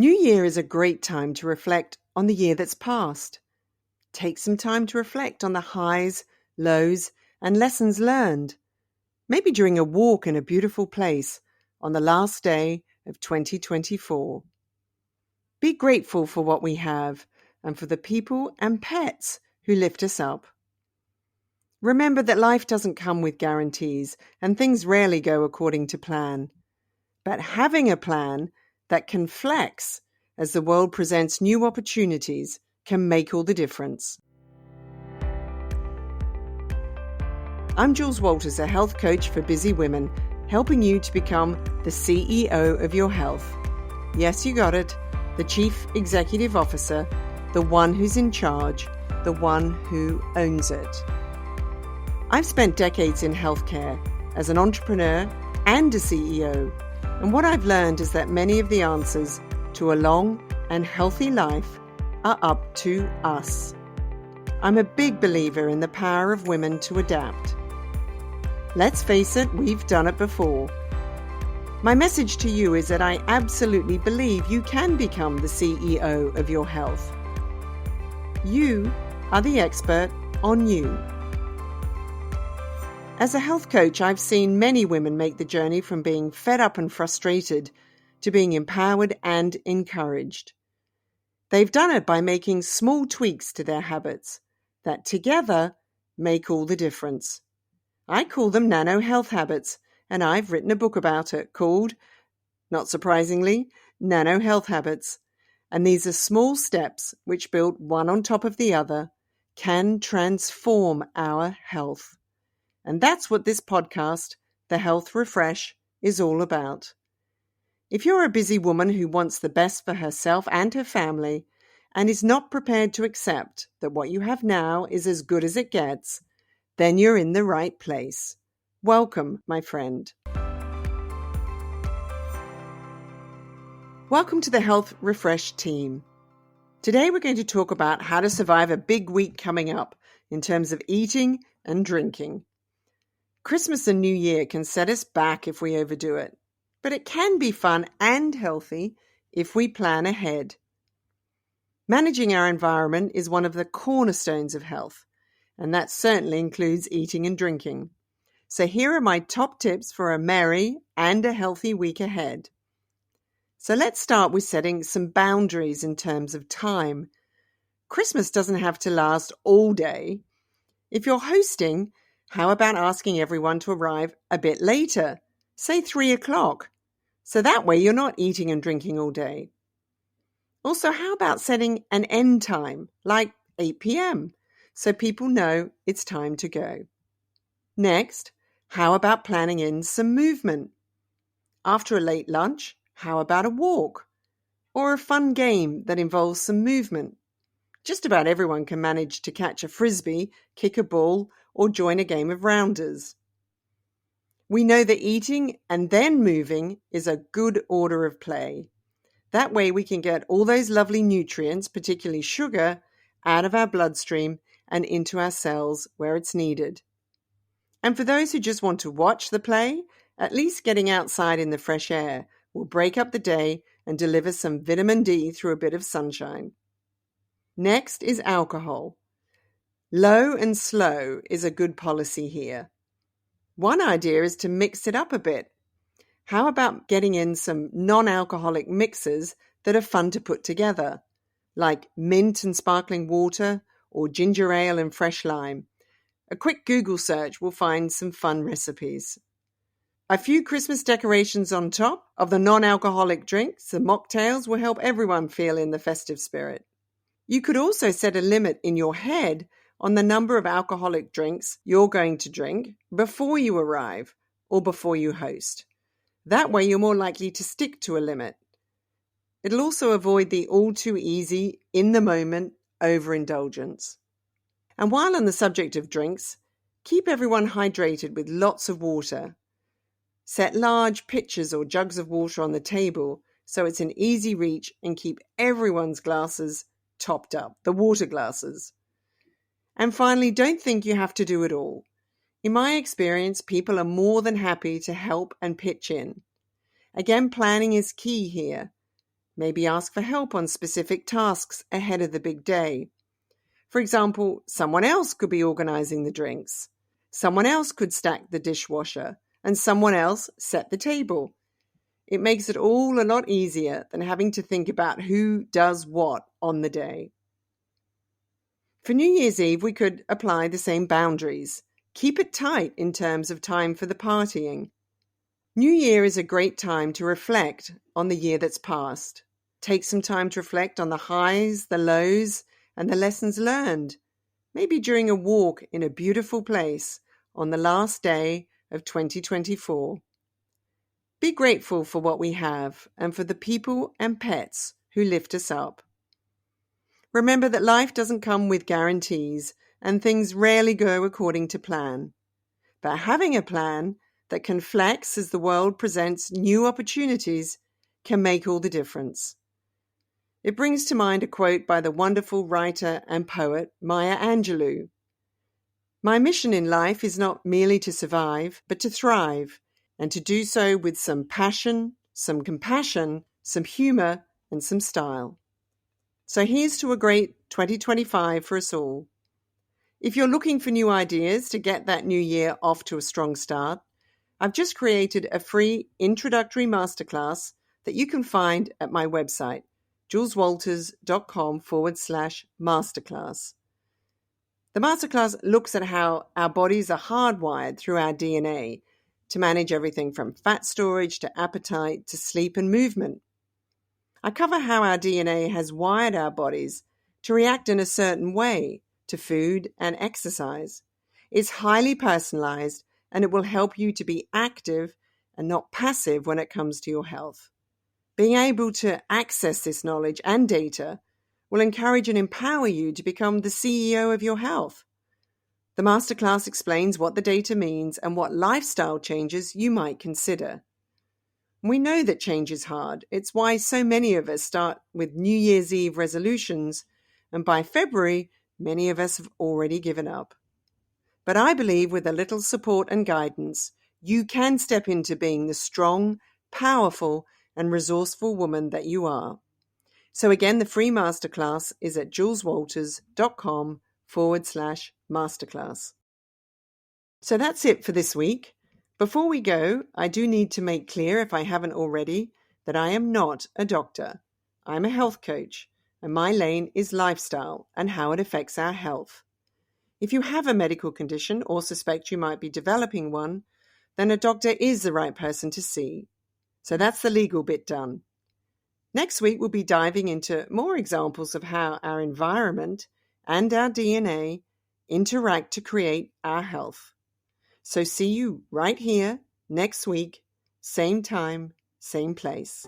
New Year is a great time to reflect on the year that's passed. Take some time to reflect on the highs, lows, and lessons learned. Maybe during a walk in a beautiful place on the last day of 2024. Be grateful for what we have and for the people and pets who lift us up. Remember that life doesn't come with guarantees and things rarely go according to plan. But having a plan that can flex as the world presents new opportunities can make all the difference. I'm Jules Walters, a health coach for busy women, helping you to become the CEO of your health. Yes, you got it. The Chief Executive Officer, the one who's in charge, the one who owns it. I've spent decades in healthcare as an entrepreneur and a CEO, and what I've learned is that many of the answers to a long and healthy life are up to us. I'm a big believer in the power of women to adapt. Let's face it, we've done it before. My message to you is that I absolutely believe you can become the CEO of your health. You are the expert on you. As a health coach, I've seen many women make the journey from being fed up and frustrated to being empowered and encouraged. They've done it by making small tweaks to their habits that together make all the difference. I call them Nano Health Habits, and I've written a book about it called, not surprisingly, Nano Health Habits. And these are small steps which, built one on top of the other, can transform our health. And that's what this podcast, The Health Refresh, is all about. If you're a busy woman who wants the best for herself and her family and is not prepared to accept that what you have now is as good as it gets, then you're in the right place. Welcome, my friend. Welcome to the Health Refresh team. Today we're going to talk about how to survive a big week coming up in terms of eating and drinking. Christmas and New Year can set us back if we overdo it, but it can be fun and healthy if we plan ahead. Managing our environment is one of the cornerstones of health, and that certainly includes eating and drinking. So here are my top tips for a merry and a healthy week ahead. So let's start with setting some boundaries in terms of time. Christmas doesn't have to last all day. If you're hosting, how about asking everyone to arrive a bit later, say 3 o'clock? So that way you're not eating and drinking all day. Also, how about setting an end time, like 8 p.m., so people know it's time to go? Next, how about planning in some movement? After a late lunch, how about a walk? Or a fun game that involves some movement? Just about everyone can manage to catch a frisbee, kick a ball, or join a game of rounders. We know that eating and then moving is a good order of play. That way we can get all those lovely nutrients, particularly sugar, out of our bloodstream and into our cells where it's needed. And for those who just want to watch the play, at least getting outside in the fresh air will break up the day and deliver some vitamin D through a bit of sunshine. Next is alcohol. Low and slow is a good policy here. One idea is to mix it up a bit. How about getting in some non-alcoholic mixers that are fun to put together, like mint and sparkling water or ginger ale and fresh lime? A quick Google search will find some fun recipes. A few Christmas decorations on top of the non-alcoholic drinks, the mocktails, will help everyone feel in the festive spirit. You could also set a limit in your head on the number of alcoholic drinks you're going to drink before you arrive or before you host. That way you're more likely to stick to a limit. It'll also avoid the all too easy, in the moment overindulgence. And while on the subject of drinks, keep everyone hydrated with lots of water. Set large pitchers or jugs of water on the table so it's in easy reach, and keep everyone's glasses topped up, the water glasses. And finally, don't think you have to do it all. In my experience, people are more than happy to help and pitch in. Again, planning is key here. Maybe ask for help on specific tasks ahead of the big day. For example, someone else could be organizing the drinks. Someone else could stack the dishwasher, and someone else set the table. It makes it all a lot easier than having to think about who does what on the day. For New Year's Eve, we could apply the same boundaries. Keep it tight in terms of time for the partying. New Year is a great time to reflect on the year that's passed. Take some time to reflect on the highs, the lows, and the lessons learned. Maybe during a walk in a beautiful place on the last day of 2024. Be grateful for what we have and for the people and pets who lift us up. Remember that life doesn't come with guarantees and things rarely go according to plan. But having a plan that can flex as the world presents new opportunities can make all the difference. It brings to mind a quote by the wonderful writer and poet Maya Angelou. My mission in life is not merely to survive, but to thrive, and to do so with some passion, some compassion, some humor, and some style. So here's to a great 2025 for us all. If you're looking for new ideas to get that new year off to a strong start, I've just created a free introductory masterclass that you can find at my website, juleswalters.com/masterclass. The masterclass looks at how our bodies are hardwired through our DNA to manage everything from fat storage to appetite to sleep and movement. I cover how our DNA has wired our bodies to react in a certain way to food and exercise. It's highly personalized and it will help you to be active and not passive when it comes to your health. Being able to access this knowledge and data will encourage and empower you to become the CEO of your health. The masterclass explains what the data means and what lifestyle changes you might consider. We know that change is hard. It's why so many of us start with New Year's Eve resolutions, and by February, many of us have already given up. But I believe with a little support and guidance, you can step into being the strong, powerful, and resourceful woman that you are. So again, the free masterclass is at juleswalters.com/masterclass. So that's it for this week. Before we go, I do need to make clear, if I haven't already, that I am not a doctor. I'm a health coach, and my lane is lifestyle and how it affects our health. If you have a medical condition or suspect you might be developing one, then a doctor is the right person to see. So that's the legal bit done. Next week, we'll be diving into more examples of how our environment and our DNA interact to create our health. So see you right here next week, same time, same place.